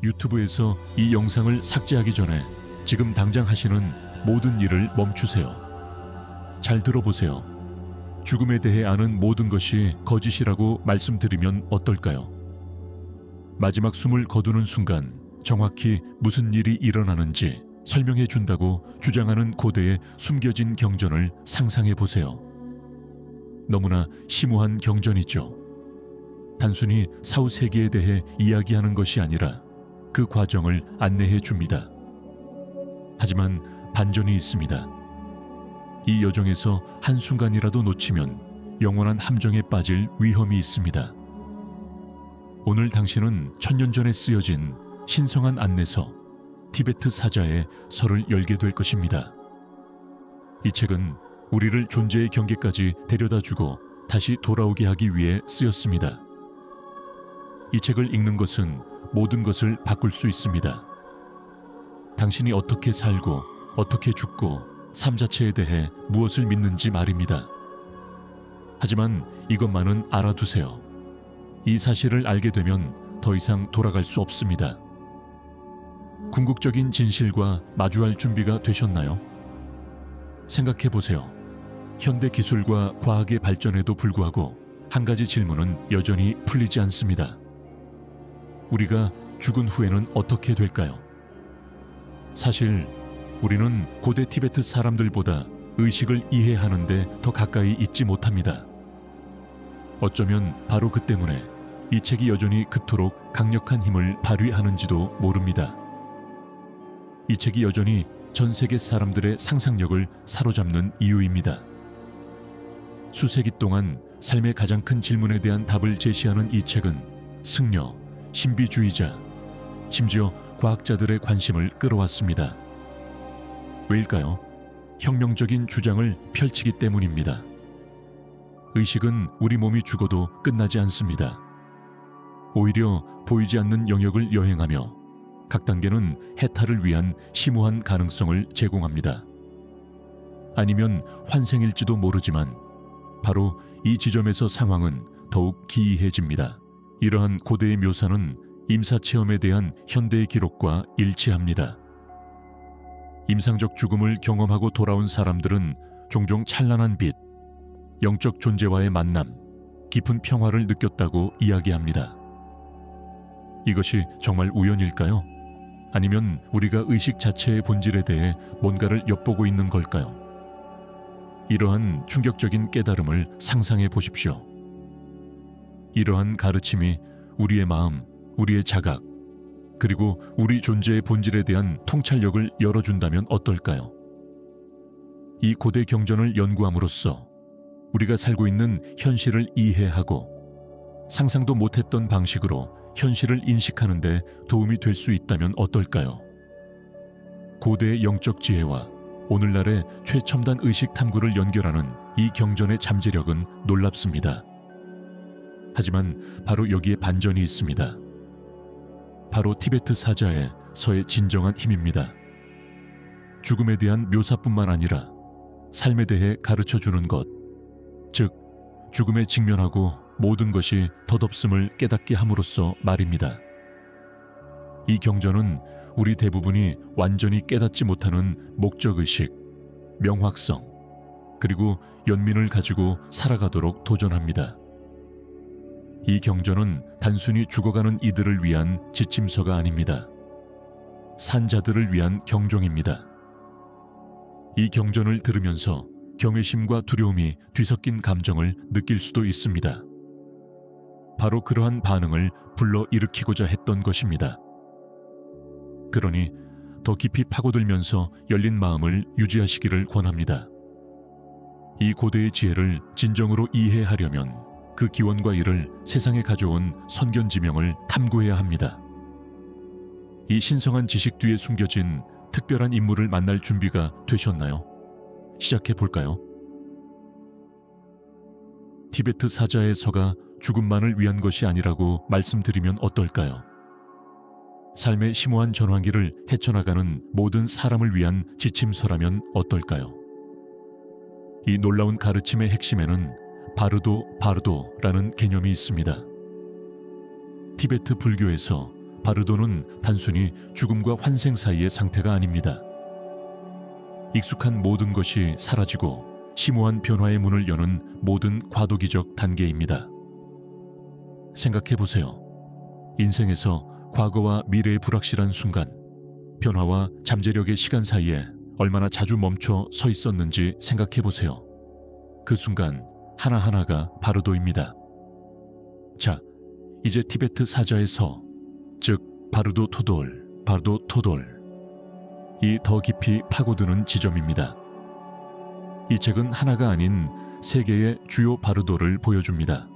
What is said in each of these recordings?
유튜브에서 이 영상을 삭제하기 전에 지금 당장 하시는 모든 일을 멈추세요. 잘 들어보세요. 죽음에 대해 아는 모든 것이 거짓이라고 말씀드리면 어떨까요? 마지막 숨을 거두는 순간 정확히 무슨 일이 일어나는지 설명해 준다고 주장하는 고대의 숨겨진 경전을 상상해 보세요. 너무나 심오한 경전이죠. 단순히 사후 세계에 대해 이야기하는 것이 아니라 그 과정을 안내해 줍니다. 하지만 반전이 있습니다. 이 여정에서 한순간이라도 놓치면 영원한 함정에 빠질 위험이 있습니다. 오늘 당신은 천년 전에 쓰여진 신성한 안내서 티베트 사자의 서를 열게 될 것입니다. 이 책은 우리를 존재의 경계까지 데려다주고 다시 돌아오게 하기 위해 쓰였습니다. 이 책을 읽는 것은 모든 것을 바꿀 수 있습니다. 당신이 어떻게 살고 어떻게 죽고 삶 자체에 대해 무엇을 믿는지 말입니다. 하지만 이것만은 알아두세요. 이 사실을 알게 되면 더 이상 돌아갈 수 없습니다. 궁극적인 진실과 마주할 준비가 되셨나요? 생각해 보세요. 현대 기술과 과학의 발전에도 불구하고 한 가지 질문은 여전히 풀리지 않습니다. 우리가 죽은 후에는 어떻게 될까요? 사실 우리는 고대 티베트 사람들보다 의식을 이해하는데 더 가까이 있지 못합니다. 어쩌면 바로 그 때문에 이 책이 여전히 그토록 강력한 힘을 발휘하는지도 모릅니다. 이 책이 여전히 전 세계 사람들의 상상력을 사로잡는 이유입니다. 수세기 동안 삶의 가장 큰 질문에 대한 답을 제시하는 이 책은 승려, 신비주의자, 심지어 과학자들의 관심을 끌어왔습니다. 왜일까요? 혁명적인 주장을 펼치기 때문입니다. 의식은 우리 몸이 죽어도 끝나지 않습니다. 오히려 보이지 않는 영역을 여행하며 각 단계는 해탈을 위한 심오한 가능성을 제공합니다. 아니면 환생일지도 모르지만 바로 이 지점에서 상황은 더욱 기이해집니다. 이러한 고대의 묘사는 임사체험에 대한 현대의 기록과 일치합니다. 임상적 죽음을 경험하고 돌아온 사람들은 종종 찬란한 빛, 영적 존재와의 만남, 깊은 평화를 느꼈다고 이야기합니다. 이것이 정말 우연일까요? 아니면 우리가 의식 자체의 본질에 대해 뭔가를 엿보고 있는 걸까요? 이러한 충격적인 깨달음을 상상해 보십시오. 이러한 가르침이 우리의 마음, 우리의 자각, 그리고 우리 존재의 본질에 대한 통찰력을 열어준다면 어떨까요? 이 고대 경전을 연구함으로써 우리가 살고 있는 현실을 이해하고 상상도 못했던 방식으로 현실을 인식하는 데 도움이 될 수 있다면 어떨까요? 고대의 영적 지혜와 오늘날의 최첨단 의식 탐구를 연결하는 이 경전의 잠재력은 놀랍습니다. 하지만 바로 여기에 반전이 있습니다. 바로 티베트 사자의 서의 진정한 힘입니다. 죽음에 대한 묘사뿐만 아니라 삶에 대해 가르쳐주는 것, 즉 죽음에 직면하고 모든 것이 덧없음을 깨닫게 함으로써 말입니다. 이 경전은 우리 대부분이 완전히 깨닫지 못하는 목적의식, 명확성, 그리고 연민을 가지고 살아가도록 도전합니다. 이 경전은 단순히 죽어가는 이들을 위한 지침서가 아닙니다. 산자들을 위한 경종입니다. 이 경전을 들으면서 경외심과 두려움이 뒤섞인 감정을 느낄 수도 있습니다. 바로 그러한 반응을 불러일으키고자 했던 것입니다. 그러니 더 깊이 파고들면서 열린 마음을 유지하시기를 권합니다. 이 고대의 지혜를 진정으로 이해하려면 그 기원과 이를 세상에 가져온 선견지명을 탐구해야 합니다. 이 신성한 지식 뒤에 숨겨진 특별한 인물을 만날 준비가 되셨나요? 시작해 볼까요? 티베트 사자의 서가 죽음만을 위한 것이 아니라고 말씀드리면 어떨까요? 삶의 심오한 전환기를 헤쳐나가는 모든 사람을 위한 지침서라면 어떨까요? 이 놀라운 가르침의 핵심에는 바르도라는 개념이 있습니다. 티베트 불교에서 바르도는 단순히 죽음과 환생 사이의 상태가 아닙니다. 익숙한 모든 것이 사라지고 심오한 변화의 문을 여는 모든 과도기적 단계입니다. 생각해 보세요. 인생에서 과거와 미래의 불확실한 순간, 변화와 잠재력의 시간 사이에 얼마나 자주 멈춰 서 있었는지 생각해 보세요. 그 순간 하나하나가 바르도입니다. 자, 이제 티베트 사자의 서, 즉 바르도 토돌, 이 더 깊이 파고드는 지점입니다. 이 책은 하나가 아닌 세 개의 주요 바르도를 보여줍니다.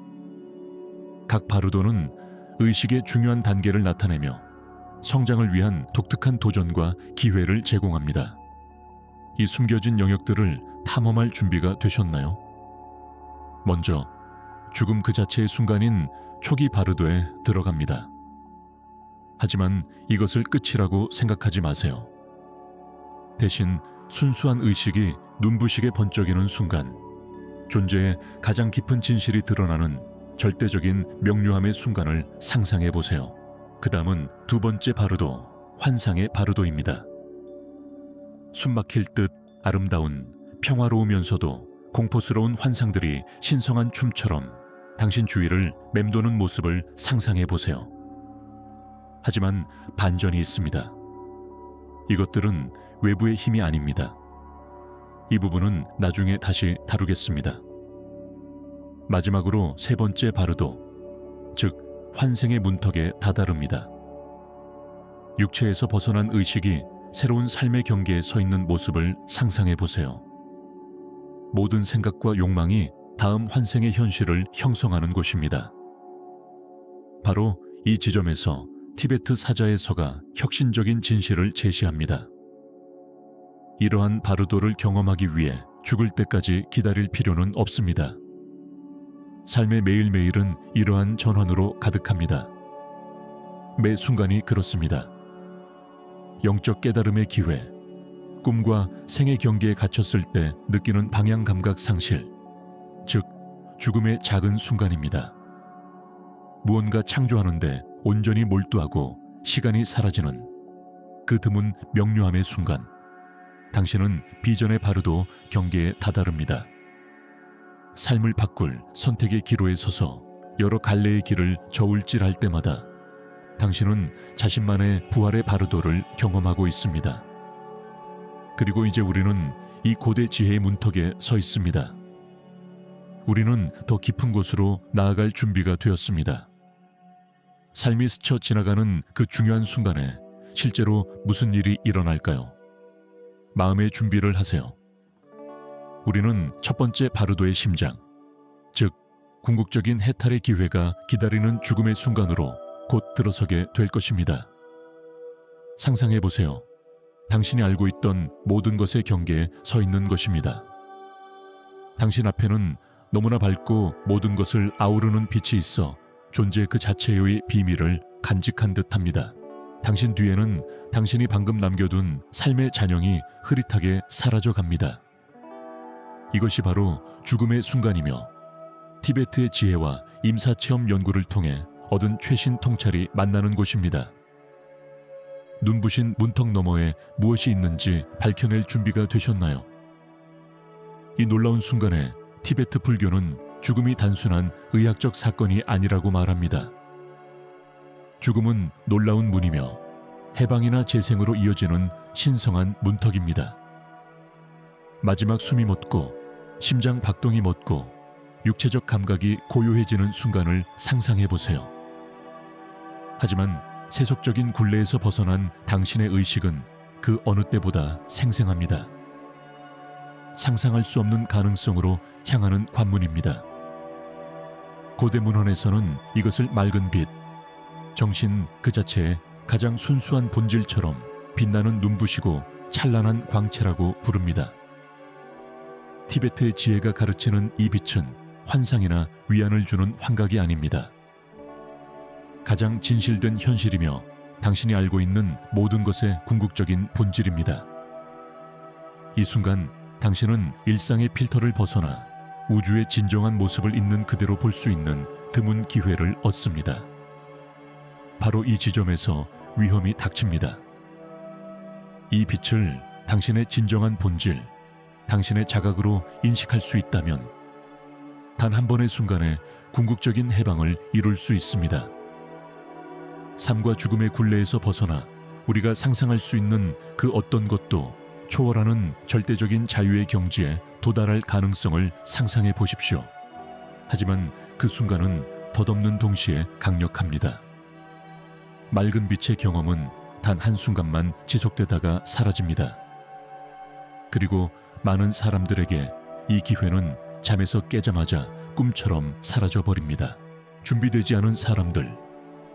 각 바르도는 의식의 중요한 단계를 나타내며 성장을 위한 독특한 도전과 기회를 제공합니다. 이 숨겨진 영역들을 탐험할 준비가 되셨나요? 먼저 죽음 그 자체의 순간인 초기 바르도에 들어갑니다. 하지만 이것을 끝이라고 생각하지 마세요. 대신 순수한 의식이 눈부시게 번쩍이는 순간, 존재의 가장 깊은 진실이 드러나는 절대적인 명료함의 순간을 상상해 보세요. 그 다음은 두 번째 바르도, 환상의 바르도입니다. 숨막힐 듯 아름다운, 평화로우면서도 공포스러운 환상들이 신성한 춤처럼 당신 주위를 맴도는 모습을 상상해 보세요. 하지만 반전이 있습니다. 이것들은 외부의 힘이 아닙니다. 이 부분은 나중에 다시 다루겠습니다. 마지막으로 세 번째 바르도, 즉 환생의 문턱에 다다릅니다. 육체에서 벗어난 의식이 새로운 삶의 경계에 서 있는 모습을 상상해 보세요. 모든 생각과 욕망이 다음 환생의 현실을 형성하는 곳입니다. 바로 이 지점에서 티베트 사자의 서가 혁신적인 진실을 제시합니다. 이러한 바르도를 경험하기 위해 죽을 때까지 기다릴 필요는 없습니다. 삶의 매일매일은 이러한 전환으로 가득합니다. 매 순간이 그렇습니다. 영적 깨달음의 기회, 꿈과 생의 경계에 갇혔을 때 느끼는 방향 감각 상실, 즉 죽음의 작은 순간입니다. 무언가 창조하는데 온전히 몰두하고 시간이 사라지는 그 드문 명료함의 순간, 당신은 비전의 바르도 경계에 다다릅니다. 삶을 바꿀 선택의 기로에 서서 여러 갈래의 길을 저울질할 때마다 당신은 자신만의 부활의 바르도를 경험하고 있습니다. 그리고 이제 우리는 이 고대 지혜의 문턱에 서 있습니다. 우리는 더 깊은 곳으로 나아갈 준비가 되었습니다. 삶이 스쳐 지나가는 그 중요한 순간에 실제로 무슨 일이 일어날까요? 마음의 준비를 하세요. 우리는 첫 번째 바르도의 심장, 즉 궁극적인 해탈의 기회가 기다리는 죽음의 순간으로 곧 들어서게 될 것입니다. 상상해 보세요. 당신이 알고 있던 모든 것의 경계에 서 있는 것입니다. 당신 앞에는 너무나 밝고 모든 것을 아우르는 빛이 있어 존재 그 자체의 비밀을 간직한 듯합니다. 당신 뒤에는 당신이 방금 남겨둔 삶의 잔영이 흐릿하게 사라져 이것이 바로 죽음의 순간이며 티베트의 지혜와 임사체험 연구를 통해 얻은 최신 통찰이 만나는 곳입니다. 눈부신 문턱 너머에 무엇이 있는지 밝혀낼 준비가 되셨나요? 이 놀라운 순간에 티베트 불교는 죽음이 단순한 의학적 사건이 아니라고 말합니다. 죽음은 놀라운 문이며 해방이나 재생으로 이어지는 신성한 문턱입니다. 마지막 숨이 멎고 심장 박동이 멎고 육체적 감각이 고요해지는 순간을 상상해 보세요. 하지만 세속적인 굴레에서 벗어난 당신의 의식은 그 어느 때보다 생생합니다. 상상할 수 없는 가능성으로 향하는 관문입니다. 고대 문헌에서는 이것을 맑은 빛, 정신 그 자체의 가장 순수한 본질처럼 빛나는 눈부시고 찬란한 광채라고 부릅니다. 티베트의 지혜가 가르치는 이 빛은 환상이나 위안을 주는 환각이 아닙니다. 가장 진실된 현실이며 당신이 알고 있는 모든 것의 궁극적인 본질입니다. 이 순간 당신은 일상의 필터를 벗어나 우주의 진정한 모습을 있는 그대로 볼 수 있는 드문 기회를 얻습니다. 바로 이 지점에서 위험이 닥칩니다. 이 빛을 당신의 진정한 본질, 당신의 자각으로 인식할 수 있다면 단 한 번의 순간에 궁극적인 해방을 이룰 수 있습니다. 삶과 죽음의 굴레에서 벗어나 우리가 상상할 수 있는 그 어떤 것도 초월하는 절대적인 자유의 경지에 도달할 가능성을 상상해 보십시오. 하지만 그 순간은 덧없는 동시에 강력합니다. 맑은 빛의 경험은 단 한순간만 지속되다가 사라집니다. 그리고 많은 사람들에게 이 기회는 잠에서 깨자마자 꿈처럼 사라져버립니다. 준비되지 않은 사람들,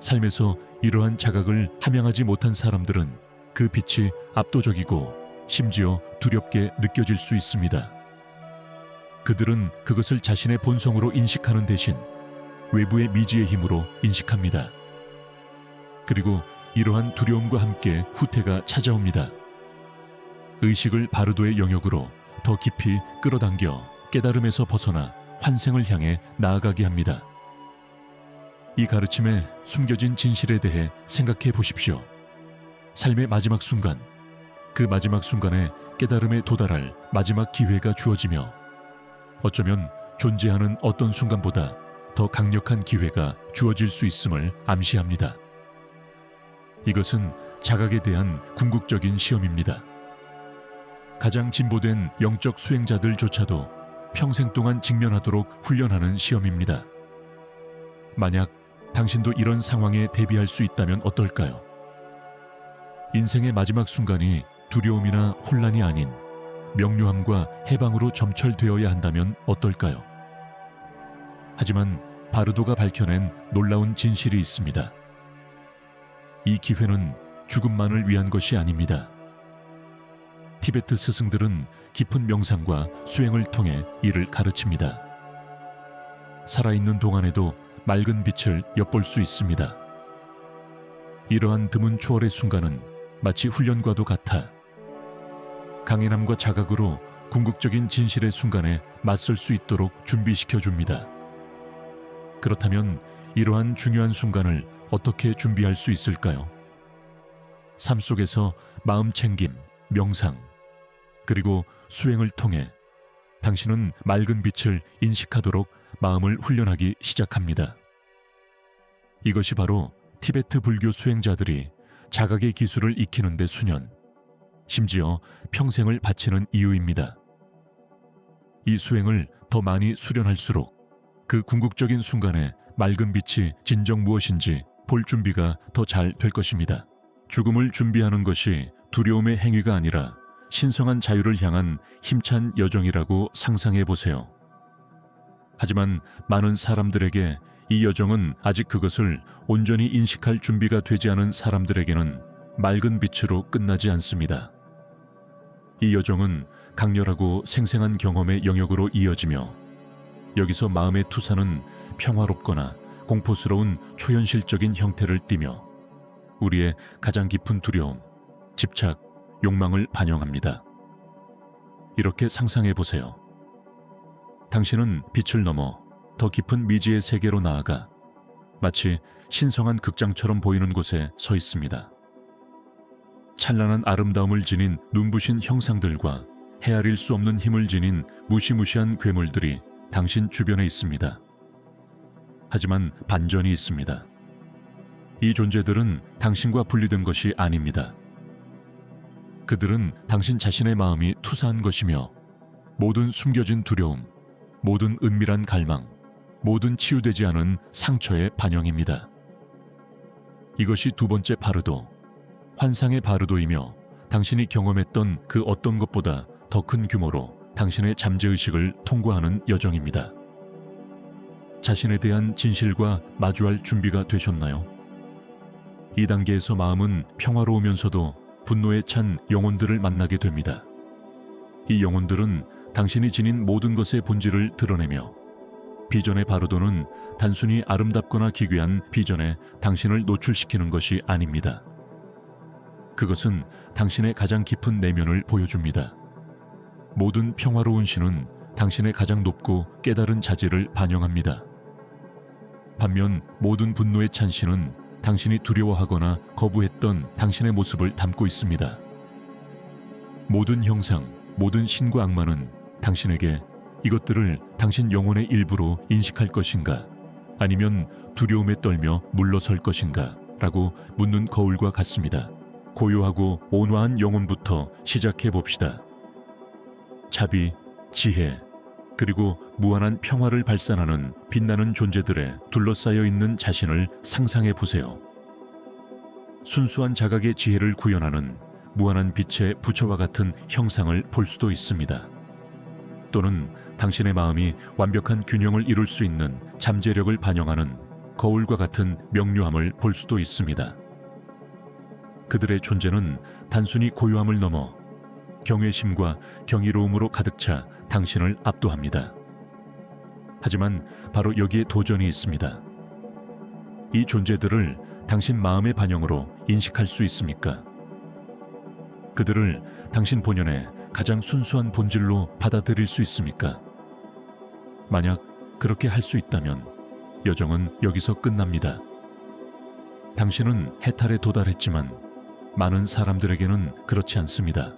삶에서 이러한 자각을 함양하지 못한 사람들은 그 빛이 압도적이고 심지어 두렵게 느껴질 수 있습니다. 그들은 그것을 자신의 본성으로 인식하는 대신 외부의 미지의 힘으로 인식합니다. 그리고 이러한 두려움과 함께 후퇴가 찾아옵니다. 의식을 바르도의 영역으로 더 깊이 끌어당겨 깨달음에서 벗어나 환생을 향해 나아가게 합니다. 이 가르침에 숨겨진 진실에 대해 생각해 보십시오. 삶의 마지막 순간, 그 마지막 순간에 깨달음에 도달할 마지막 기회가 주어지며 어쩌면 존재하는 어떤 순간보다 더 강력한 기회가 주어질 수 있음을 암시합니다. 이것은 자각에 대한 궁극적인 시험입니다. 가장 진보된 영적 수행자들조차도 평생 동안 직면하도록 훈련하는 시험입니다. 만약 당신도 이런 상황에 대비할 수 있다면 어떨까요? 인생의 마지막 순간이 두려움이나 혼란이 아닌 명료함과 해방으로 점철되어야 한다면 어떨까요? 하지만 바르도가 밝혀낸 놀라운 진실이 있습니다. 이 기회는 죽음만을 위한 것이 아닙니다. 티베트 스승들은 깊은 명상과 수행을 통해 이를 가르칩니다. 살아있는 동안에도 맑은 빛을 엿볼 수 있습니다. 이러한 드문 초월의 순간은 마치 훈련과도 같아 강인함과 자각으로 궁극적인 진실의 순간에 맞설 수 있도록 준비시켜 줍니다. 그렇다면 이러한 중요한 순간을 어떻게 준비할 수 있을까요? 삶 속에서 마음 챙김, 명상, 그리고 수행을 통해 당신은 맑은 빛을 인식하도록 마음을 훈련하기 시작합니다. 이것이 바로 티베트 불교 수행자들이 자각의 기술을 익히는 데 수년, 심지어 평생을 바치는 이유입니다. 이 수행을 더 많이 수련할수록 그 궁극적인 순간에 맑은 빛이 진정 무엇인지 볼 준비가 더 잘 될 것입니다. 죽음을 준비하는 것이 두려움의 행위가 아니라 신성한 자유를 향한 힘찬 여정이라고 상상해 보세요. 하지만 많은 사람들에게 이 여정은 아직 그것을 온전히 인식할 준비가 되지 않은 사람들에게는 맑은 빛으로 끝나지 않습니다. 이 여정은 강렬하고 생생한 경험의 영역으로 이어지며 여기서 마음의 투사는 평화롭거나 공포스러운 초현실적인 형태를 띠며 우리의 가장 깊은 두려움, 집착, 욕망을 반영합니다. 이렇게 상상해 보세요. 당신은 빛을 넘어 더 깊은 미지의 세계로 나아가 마치 신성한 극장처럼 보이는 곳에 서 있습니다. 찬란한 아름다움을 지닌 눈부신 형상들과 헤아릴 수 없는 힘을 지닌 무시무시한 괴물들이 당신 주변에 있습니다. 하지만 반전이 있습니다. 이 존재들은 당신과 분리된 것이 아닙니다. 그들은 당신 자신의 마음이 투사한 것이며 모든 숨겨진 두려움, 모든 은밀한 갈망, 모든 치유되지 않은 상처의 반영입니다. 이것이 두 번째 바르도, 환상의 바르도이며 당신이 경험했던 그 어떤 것보다 더 큰 규모로 당신의 잠재의식을 통과하는 여정입니다. 자신에 대한 진실과 마주할 준비가 되셨나요? 이 단계에서 마음은 평화로우면서도 분노에 찬 영혼들을 만나게 됩니다. 이 영혼들은 당신이 지닌 모든 것의 본질을 드러내며 비전의 바르도는 단순히 아름답거나 기괴한 비전에 당신을 노출시키는 것이 아닙니다. 그것은 당신의 가장 깊은 내면을 보여줍니다. 모든 평화로운 신은 당신의 가장 높고 깨달은 자질을 반영합니다. 반면 모든 분노에 찬 신은 당신이 두려워하거나 거부했던 당신의 모습을 담고 있습니다. 모든 형상, 모든 신과 악마는 당신에게 이것들을 당신 영혼의 일부로 인식할 것인가, 아니면 두려움에 떨며 물러설 것인가 라고 묻는 거울과 같습니다. 고요하고 온화한 영혼부터 시작해 봅시다. 자비, 지혜, 그리고 무한한 평화를 발산하는 빛나는 존재들에 둘러싸여 있는 자신을 상상해 보세요. 순수한 자각의 지혜를 구현하는 무한한 빛의 부처와 같은 형상을 볼 수도 있습니다. 또는 당신의 마음이 완벽한 균형을 이룰 수 있는 잠재력을 반영하는 거울과 같은 명료함을 볼 수도 있습니다. 그들의 존재는 단순히 고요함을 넘어 경외심과 경이로움으로 가득 차 당신을 압도합니다. 하지만 바로 여기에 도전이 있습니다. 이 존재들을 당신 마음의 반영으로 인식할 수 있습니까? 그들을 당신 본연의 가장 순수한 본질로 받아들일 수 있습니까? 만약 그렇게 할 수 있다면 여정은 여기서 끝납니다. 당신은 해탈에 도달했지만 많은 사람들에게는 그렇지 않습니다.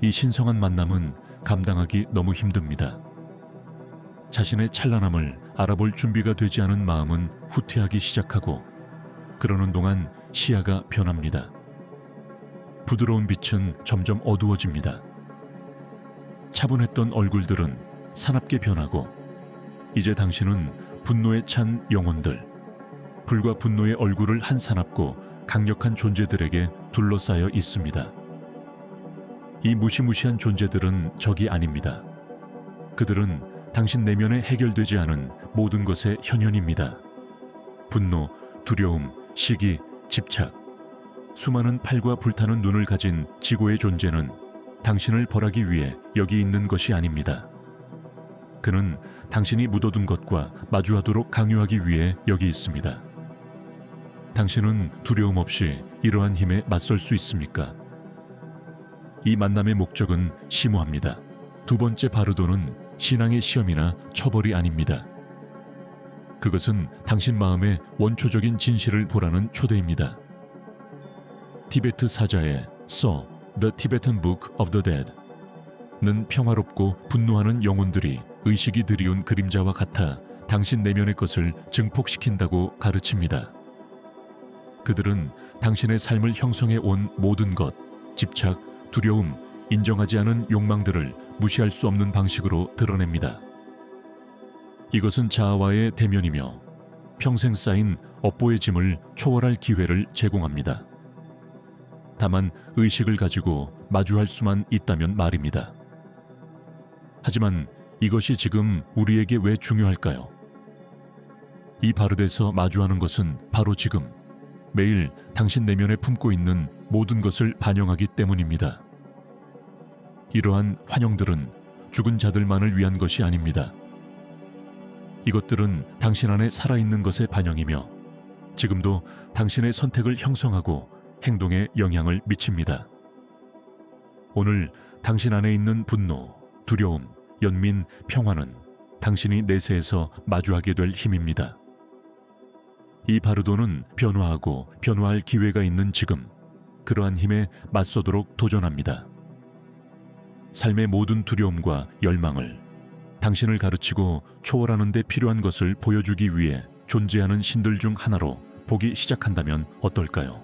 이 신성한 만남은 감당하기 너무 힘듭니다. 자신의 찬란함을 알아볼 준비가 되지 않은 마음은 후퇴하기 시작하고, 그러는 동안 시야가 변합니다. 부드러운 빛은 점점 어두워집니다. 차분했던 얼굴들은 사납게 변하고, 이제 당신은 분노에 찬 영혼들, 불과 분노의 얼굴을 한 사납고 강력한 존재들에게 둘러싸여 있습니다. 이 무시무시한 존재들은 적이 아닙니다. 그들은 당신 내면에 해결되지 않은 모든 것의 현현입니다. 분노, 두려움, 시기, 집착, 수많은 팔과 불타는 눈을 가진 지고의 존재는 당신을 벌하기 위해 여기 있는 것이 아닙니다. 그는 당신이 묻어둔 것과 마주하도록 강요하기 위해 여기 있습니다. 당신은 두려움 없이 이러한 힘에 맞설 수 있습니까? 이 만남의 목적은 심오합니다. 두 번째 바르도는 신앙의 시험이나 처벌이 아닙니다. 그것은 당신 마음의 원초적인 진실을 보라는 초대입니다. 티베트 사자의 So, The Tibetan Book of the Dead 는 평화롭고 분노하는 영혼들이 의식이 드리운 그림자와 같아 당신 내면의 것을 증폭시킨다고 가르칩니다. 그들은 당신의 삶을 형성해 온 모든 것, 집착, 두려움, 인정하지 않은 욕망들을 무시할 수 없는 방식으로 드러냅니다. 이것은 자아와의 대면이며 평생 쌓인 업보의 짐을 초월할 기회를 제공합니다. 다만 의식을 가지고 마주할 수만 있다면 말입니다. 하지만 이것이 지금 우리에게 왜 중요할까요? 이 바르데서 마주하는 것은 바로 지금, 매일 당신 내면에 품고 있는 모든 것을 반영하기 때문입니다. 이러한 환영들은 죽은 자들만을 위한 것이 아닙니다. 이것들은 당신 안에 살아있는 것의 반영이며 지금도 당신의 선택을 형성하고 행동에 영향을 미칩니다. 오늘 당신 안에 있는 분노, 두려움, 연민, 평화는 당신이 내세에서 마주하게 될 힘입니다. 이 바르도는 변화하고 변화할 기회가 있는 지금, 그러한 힘에 맞서도록 도전합니다. 삶의 모든 두려움과 열망을 당신을 가르치고 초월하는 데 필요한 것을 보여주기 위해 존재하는 신들 중 하나로 보기 시작한다면 어떨까요?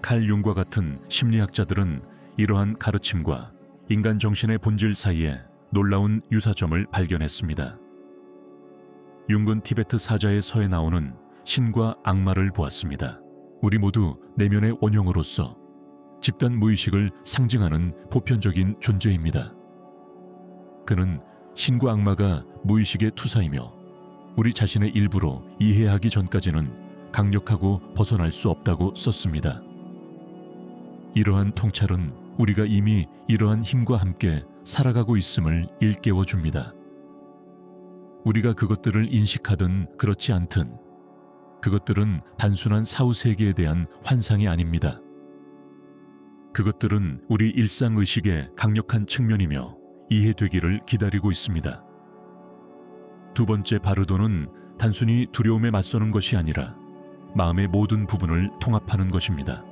칼 융과 같은 심리학자들은 이러한 가르침과 인간 정신의 본질 사이에 놀라운 유사점을 발견했습니다. 융은 티베트 사자의 서에 나오는 신과 악마를 보았습니다. 우리 모두 내면의 원형으로서 집단 무의식을 상징하는 보편적인 존재입니다. 그는 신과 악마가 무의식의 투사이며 우리 자신의 일부로 이해하기 전까지는 강력하고 벗어날 수 없다고 썼습니다. 이러한 통찰은 우리가 이미 이러한 힘과 함께 살아가고 있음을 일깨워 줍니다. 우리가 그것들을 인식하든 그렇지 않든 그것들은 단순한 사후세계에 대한 환상이 아닙니다. 그것들은 우리 일상의식의 강력한 측면이며 이해되기를 기다리고 있습니다. 두 번째 바르도는 단순히 두려움에 맞서는 것이 아니라 마음의 모든 부분을 통합하는 것입니다.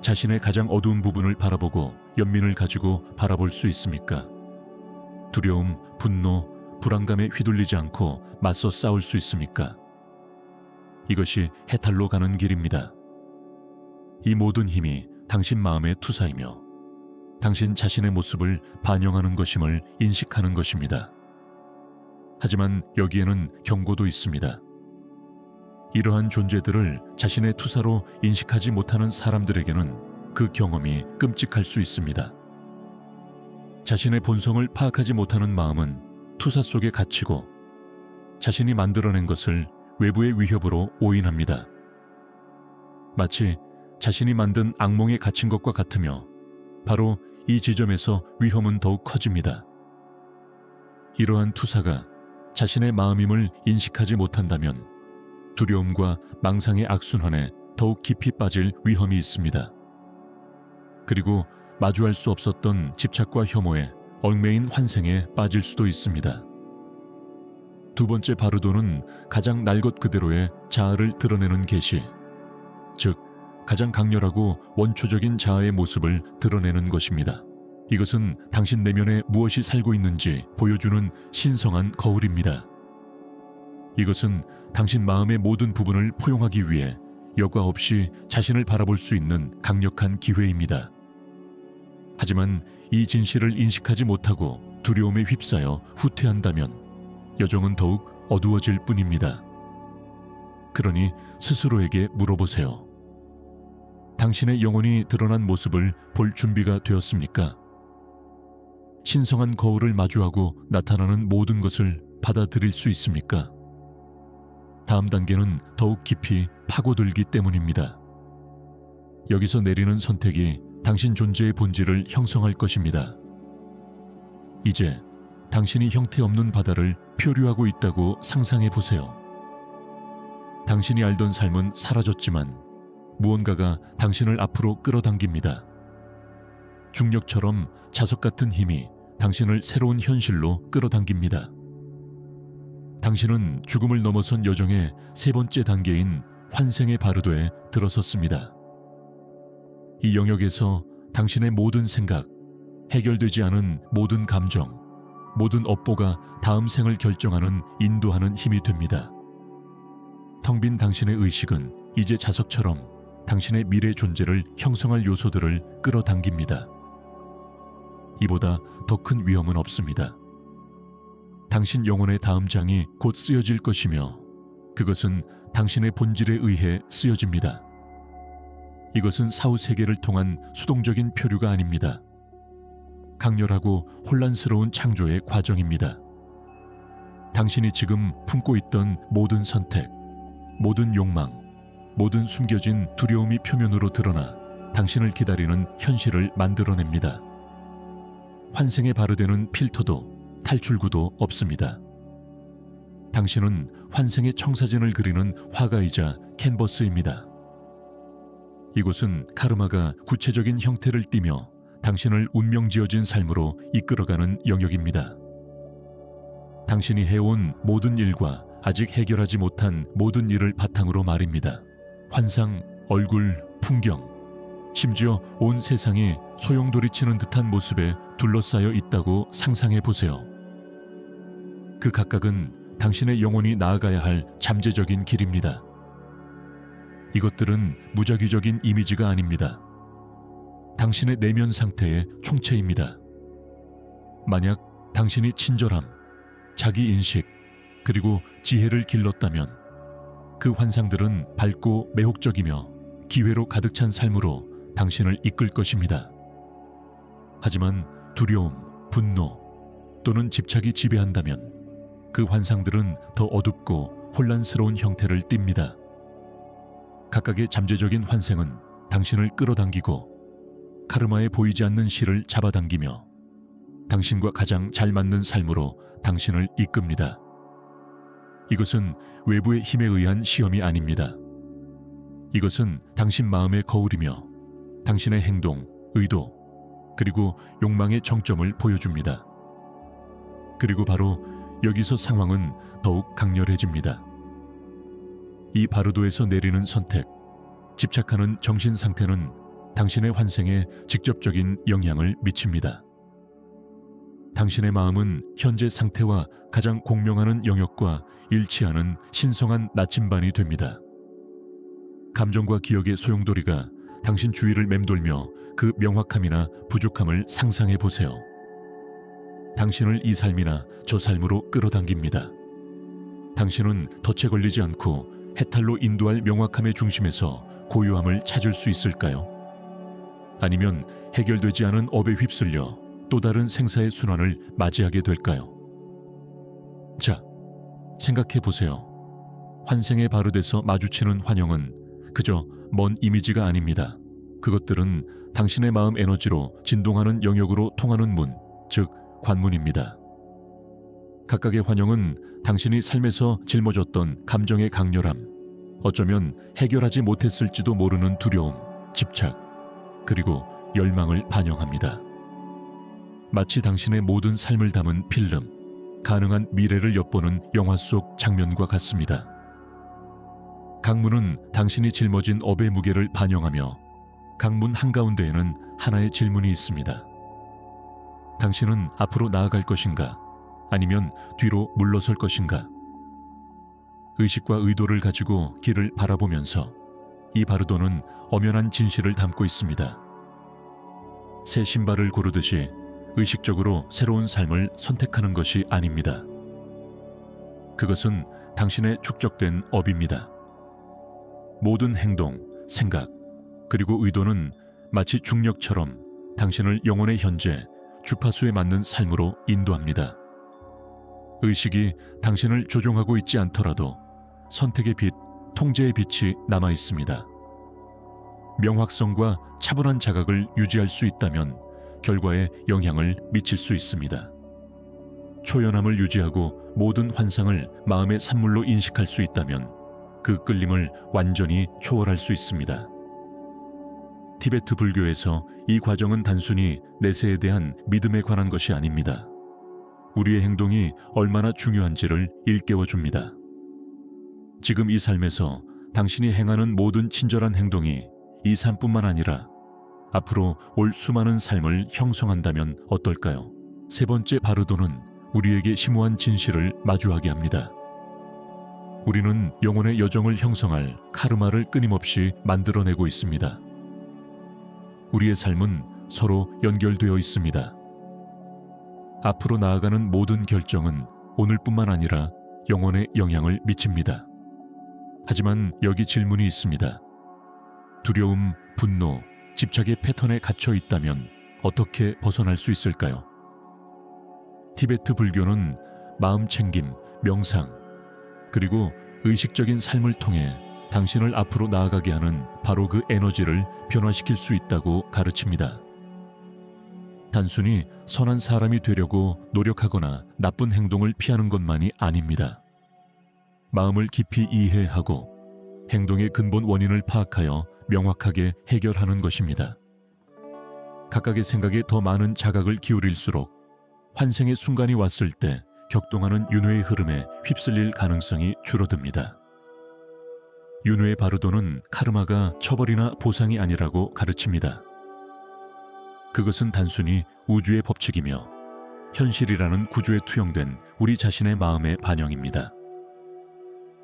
자신의 가장 어두운 부분을 바라보고 연민을 가지고 바라볼 수 있습니까? 두려움, 분노, 불안감에 휘둘리지 않고 맞서 싸울 수 있습니까? 이것이 해탈로 가는 길입니다. 이 모든 힘이 당신 마음의 투사이며 당신 자신의 모습을 반영하는 것임을 인식하는 것입니다. 하지만 여기에는 경고도 있습니다. 이러한 존재들을 자신의 투사로 인식하지 못하는 사람들에게는 그 경험이 끔찍할 수 있습니다. 자신의 본성을 파악하지 못하는 마음은 투사 속에 갇히고 자신이 만들어낸 것을 외부의 위협으로 오인합니다. 마치 자신이 만든 악몽에 갇힌 것과 같으며 바로 이 지점에서 위험은 더욱 커집니다. 이러한 투사가 자신의 마음임을 인식하지 못한다면 두려움과 망상의 악순환에 더욱 깊이 빠질 위험이 있습니다. 그리고 마주할 수 없었던 집착과 혐오에 얽매인 환생에 빠질 수도 있습니다. 두 번째 바르도는 가장 날 것 그대로의 자아를 드러내는 계시, 즉 가장 강렬하고 원초적인 자아의 모습을 드러내는 것입니다. 이것은 당신 내면에 무엇이 살고 있는지 보여주는 신성한 거울입니다. 이것은 당신 마음의 모든 부분을 포용하기 위해 여과 없이 자신을 바라볼 수 있는 강력한 기회입니다. 하지만 이 진실을 인식하지 못하고 두려움에 휩싸여 후퇴한다면 여정은 더욱 어두워질 뿐입니다. 그러니 스스로에게 물어보세요. 당신의 영혼이 드러난 모습을 볼 준비가 되었습니까? 신성한 거울을 마주하고 나타나는 모든 것을 받아들일 수 있습니까? 다음 단계는 더욱 깊이 파고들기 때문입니다. 여기서 내리는 선택이 당신 존재의 본질을 형성할 것입니다. 이제 당신이 형태없는 바다를 표류하고 있다고 상상해 보세요. 당신이 알던 삶은 사라졌지만 무언가가 당신을 앞으로 끌어당깁니다. 중력처럼 자석 같은 힘이 당신을 새로운 현실로 끌어당깁니다. 당신은 죽음을 넘어선 여정의 세 번째 단계인 환생의 바르도에 들어섰습니다. 이 영역에서 당신의 모든 생각, 해결되지 않은 모든 감정, 모든 업보가 다음 생을 결정하는 인도하는 힘이 됩니다. 텅 빈 당신의 의식은 이제 자석처럼 당신의 미래 존재를 형성할 요소들을 끌어당깁니다. 이보다 더 큰 위험은 없습니다. 당신 영혼의 다음 장이 곧 쓰여질 것이며 그것은 당신의 본질에 의해 쓰여집니다. 이것은 사후 세계를 통한 수동적인 표류가 아닙니다. 강렬하고 혼란스러운 창조의 과정입니다. 당신이 지금 품고 있던 모든 선택, 모든 욕망, 모든 숨겨진 두려움이 표면으로 드러나 당신을 기다리는 현실을 만들어냅니다. 환생에 바르되는 필터도 탈출구도 없습니다. 당신은 환생의 청사진을 그리는 화가이자 캔버스입니다. 이곳은 카르마가 구체적인 형태를 띠며 당신을 운명지어진 삶으로 이끌어가는 영역입니다. 당신이 해온 모든 일과 아직 해결하지 못한 모든 일을 바탕으로 말입니다. 환상, 얼굴, 풍경, 심지어 온 세상이 소용돌이치는 듯한 모습에 둘러싸여 있다고 상상해 보세요. 그 각각은 당신의 영혼이 나아가야 할 잠재적인 길입니다. 이것들은 무작위적인 이미지가 아닙니다. 당신의 내면 상태의 총체입니다. 만약 당신이 친절함, 자기인식, 그리고 지혜를 길렀다면 그 환상들은 밝고 매혹적이며 기회로 가득 찬 삶으로 당신을 이끌 것입니다. 하지만 두려움, 분노 또는 집착이 지배한다면 그 환상들은 더 어둡고 혼란스러운 형태를 띱니다. 각각의 잠재적인 환생은 당신을 끌어당기고 카르마에 보이지 않는 실을 잡아당기며 당신과 가장 잘 맞는 삶으로 당신을 이끕니다. 이것은 외부의 힘에 의한 시험이 아닙니다. 이것은 당신 마음의 거울이며 당신의 행동, 의도, 그리고 욕망의 정점을 보여줍니다. 그리고 바로 여기서 상황은 더욱 강렬해집니다. 이 바르도에서 내리는 선택, 집착하는 정신 상태는 당신의 환생에 직접적인 영향을 미칩니다. 당신의 마음은 현재 상태와 가장 공명하는 영역과 일치하는 신성한 나침반이 됩니다. 감정과 기억의 소용돌이가 당신 주위를 맴돌며 그 명확함이나 부족함을 상상해 보세요. 당신을 이 삶이나 저 삶으로 끌어당깁니다. 당신은 덫에 걸리지 않고 해탈로 인도할 명확함의 중심에서 고요함을 찾을 수 있을까요? 아니면 해결되지 않은 업에 휩쓸려 또 다른 생사의 순환을 맞이하게 될까요? 자, 생각해 보세요. 환생의 바르데서 마주치는 환영은 그저 먼 이미지가 아닙니다. 그것들은 당신의 마음 에너지로 진동하는 영역으로 통하는 문, 즉 관문입니다. 각각의 환영은 당신이 삶에서 짊어졌던 감정의 강렬함, 어쩌면 해결하지 못했을지도 모르는 두려움, 집착, 그리고 열망을 반영합니다. 마치 당신의 모든 삶을 담은 필름, 가능한 미래를 엿보는 영화 속 장면과 같습니다. 강문은 당신이 짊어진 업의 무게를 반영하며 강문 한가운데에는 하나의 질문이 있습니다. 당신은 앞으로 나아갈 것인가? 아니면 뒤로 물러설 것인가? 의식과 의도를 가지고 길을 바라보면서 이 바르도는 엄연한 진실을 담고 있습니다. 새 신발을 고르듯이 의식적으로 새로운 삶을 선택하는 것이 아닙니다. 그것은 당신의 축적된 업입니다. 모든 행동, 생각, 그리고 의도는 마치 중력처럼 당신을 영혼의 현재, 주파수에 맞는 삶으로 인도합니다. 의식이 당신을 조종하고 있지 않더라도 선택의 빛, 통제의 빛이 남아 있습니다. 명확성과 차분한 자각을 유지할 수 있다면 결과에 영향을 미칠 수 있습니다. 초연함을 유지하고 모든 환상을 마음의 산물로 인식할 수 있다면 그 끌림을 완전히 초월할 수 있습니다. 티베트 불교에서 이 과정은 단순히 내세에 대한 믿음에 관한 것이 아닙니다. 우리의 행동이 얼마나 중요한지를 일깨워줍니다. 지금 이 삶에서 당신이 행하는 모든 친절한 행동이 이 삶뿐만 아니라 앞으로 올 수많은 삶을 형성한다면 어떨까요? 세 번째 바르도는 우리에게 심오한 진실을 마주하게 합니다. 우리는 영혼의 여정을 형성할 카르마를 끊임없이 만들어내고 있습니다. 우리의 삶은 서로 연결되어 있습니다. 앞으로 나아가는 모든 결정은 오늘뿐만 아니라 영혼에 영향을 미칩니다. 하지만 여기 질문이 있습니다. 두려움, 분노, 집착의 패턴에 갇혀 있다면 어떻게 벗어날 수 있을까요? 티베트 불교는 마음 챙김, 명상, 그리고 의식적인 삶을 통해 당신을 앞으로 나아가게 하는 바로 그 에너지를 변화시킬 수 있다고 가르칩니다. 단순히 선한 사람이 되려고 노력하거나 나쁜 행동을 피하는 것만이 아닙니다. 마음을 깊이 이해하고 행동의 근본 원인을 파악하여 명확하게 해결하는 것입니다. 각각의 생각에 더 많은 자각을 기울일수록 환생의 순간이 왔을 때 격동하는 윤회의 흐름에 휩쓸릴 가능성이 줄어듭니다. 윤회의 바르도는 카르마가 처벌이나 보상이 아니라고 가르칩니다. 그것은 단순히 우주의 법칙이며 현실이라는 구조에 투영된 우리 자신의 마음의 반영입니다.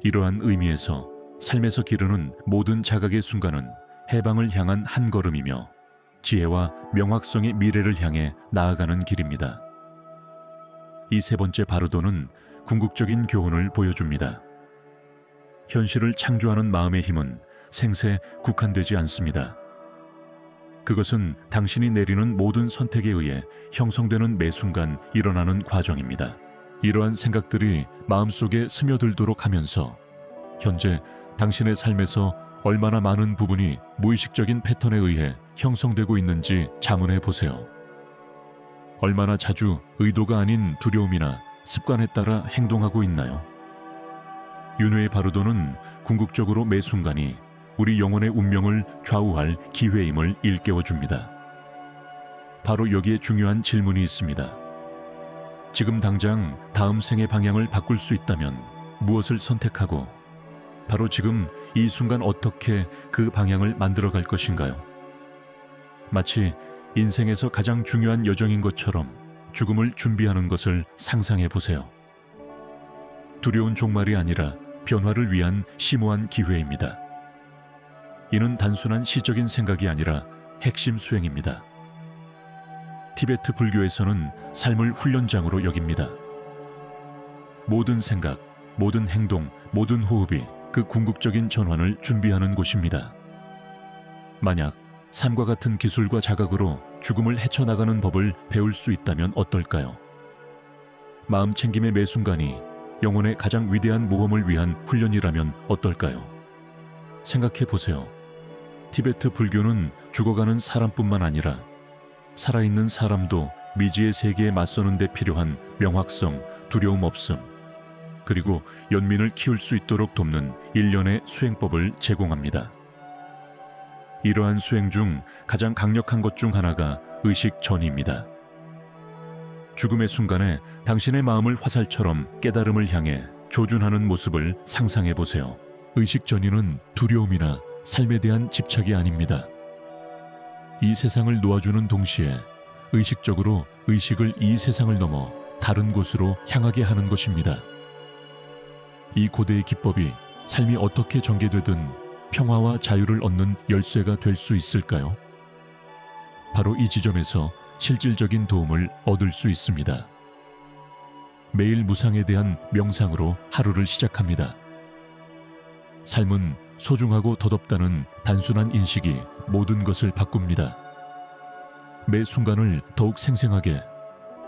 이러한 의미에서 삶에서 기르는 모든 자각의 순간은 해방을 향한 한 걸음이며 지혜와 명확성의 미래를 향해 나아가는 길입니다. 이 세 번째 바르도는 궁극적인 교훈을 보여줍니다. 현실을 창조하는 마음의 힘은 생세에 국한되지 않습니다. 그것은 당신이 내리는 모든 선택에 의해 형성되는 매 순간 일어나는 과정입니다. 이러한 생각들이 마음속에 스며들도록 하면서 현재 당신의 삶에서 얼마나 많은 부분이 무의식적인 패턴에 의해 형성되고 있는지 자문해 보세요. 얼마나 자주 의도가 아닌 두려움이나 습관에 따라 행동하고 있나요? 윤회의 바르도는 궁극적으로 매 순간이 우리 영혼의 운명을 좌우할 기회임을 일깨워줍니다. 바로 여기에 중요한 질문이 있습니다. 지금 당장 다음 생의 방향을 바꿀 수 있다면 무엇을 선택하고 바로 지금 이 순간 어떻게 그 방향을 만들어 갈 것인가요? 마치 인생에서 가장 중요한 여정인 것처럼 죽음을 준비하는 것을 상상해 보세요. 두려운 종말이 아니라 변화를 위한 심오한 기회입니다. 이는 단순한 시적인 생각이 아니라 핵심 수행입니다. 티베트 불교에서는 삶을 훈련장으로 여깁니다. 모든 생각, 모든 행동, 모든 호흡이 그 궁극적인 전환을 준비하는 곳입니다. 만약 삶과 같은 기술과 자각으로 죽음을 헤쳐나가는 법을 배울 수 있다면 어떨까요? 마음 챙김의 매 순간이 영혼의 가장 위대한 모험을 위한 훈련이라면 어떨까요? 생각해 보세요. 티베트 불교는 죽어가는 사람뿐만 아니라 살아있는 사람도 미지의 세계에 맞서는 데 필요한 명확성, 두려움 없음, 그리고 연민을 키울 수 있도록 돕는 일련의 수행법을 제공합니다. 이러한 수행 중 가장 강력한 것 중 하나가 의식 전입니다. 죽음의 순간에 당신의 마음을 화살처럼 깨달음을 향해 조준하는 모습을 상상해 보세요. 의식 전이는 두려움이나 삶에 대한 집착이 아닙니다. 이 세상을 놓아주는 동시에 의식적으로 의식을 이 세상을 넘어 다른 곳으로 향하게 하는 것입니다. 이 고대의 기법이 삶이 어떻게 전개되든 평화와 자유를 얻는 열쇠가 될 수 있을까요? 바로 이 지점에서 실질적인 도움을 얻을 수 있습니다. 매일 무상에 대한 명상으로 하루를 시작합니다. 삶은 소중하고 덧없다는 단순한 인식이 모든 것을 바꿉니다. 매 순간을 더욱 생생하게,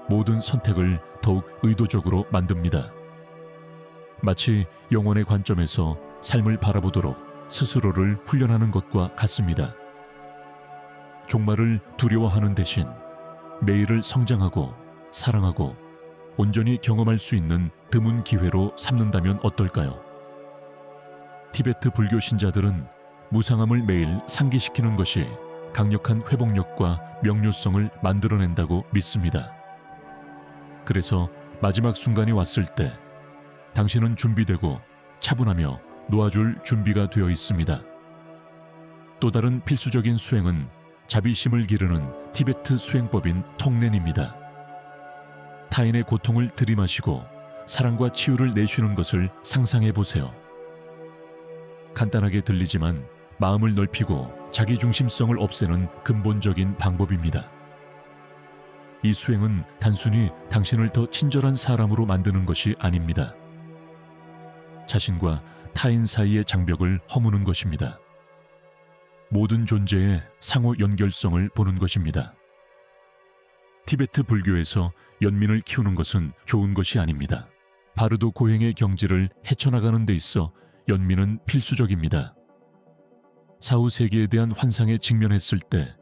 모든 선택을 더욱 의도적으로 만듭니다. 마치 영혼의 관점에서 삶을 바라보도록 스스로를 훈련하는 것과 같습니다. 종말을 두려워하는 대신 매일을 성장하고 사랑하고 온전히 경험할 수 있는 드문 기회로 삼는다면 어떨까요? 티베트 불교 신자들은 무상함을 매일 상기시키는 것이 강력한 회복력과 명료성을 만들어낸다고 믿습니다. 그래서 마지막 순간이 왔을 때 당신은 준비되고 차분하며 놓아줄 준비가 되어 있습니다. 또 다른 필수적인 수행은 자비심을 기르는 티베트 수행법인 톡렌입니다. 타인의 고통을 들이마시고 사랑과 치유를 내쉬는 것을 상상해 보세요. 간단하게 들리지만 마음을 넓히고 자기중심성을 없애는 근본적인 방법입니다. 이 수행은 단순히 당신을 더 친절한 사람으로 만드는 것이 아닙니다. 자신과 타인 사이의 장벽을 허무는 것입니다. 모든 존재의 상호 연결성을 보는 것입니다. 티베트 불교에서 연민을 키우는 것은 좋은 것이 아닙니다. 바르도 고행의 경지를 헤쳐나가는 데 있어 연민은 필수적입니다. 사후 세계에 대한 환상에 직면했을 때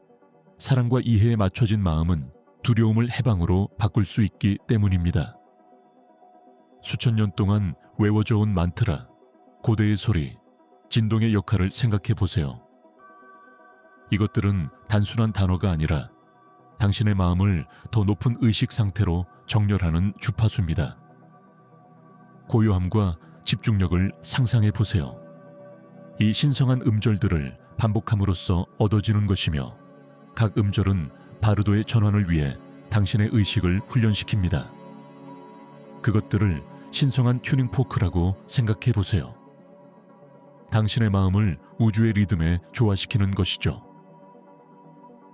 사랑과 이해에 맞춰진 마음은 두려움을 해방으로 바꿀 수 있기 때문입니다. 수천 년 동안 외워져 온 만트라, 고대의 소리, 진동의 역할을 생각해 보세요. 이것들은 단순한 단어가 아니라 당신의 마음을 더 높은 의식 상태로 정렬하는 주파수입니다. 고요함과 집중력을 상상해 보세요. 이 신성한 음절들을 반복함으로써 얻어지는 것이며 각 음절은 바르도의 전환을 위해 당신의 의식을 훈련시킵니다. 그것들을 신성한 튜닝 포크라고 생각해 보세요. 당신의 마음을 우주의 리듬에 조화시키는 것이죠.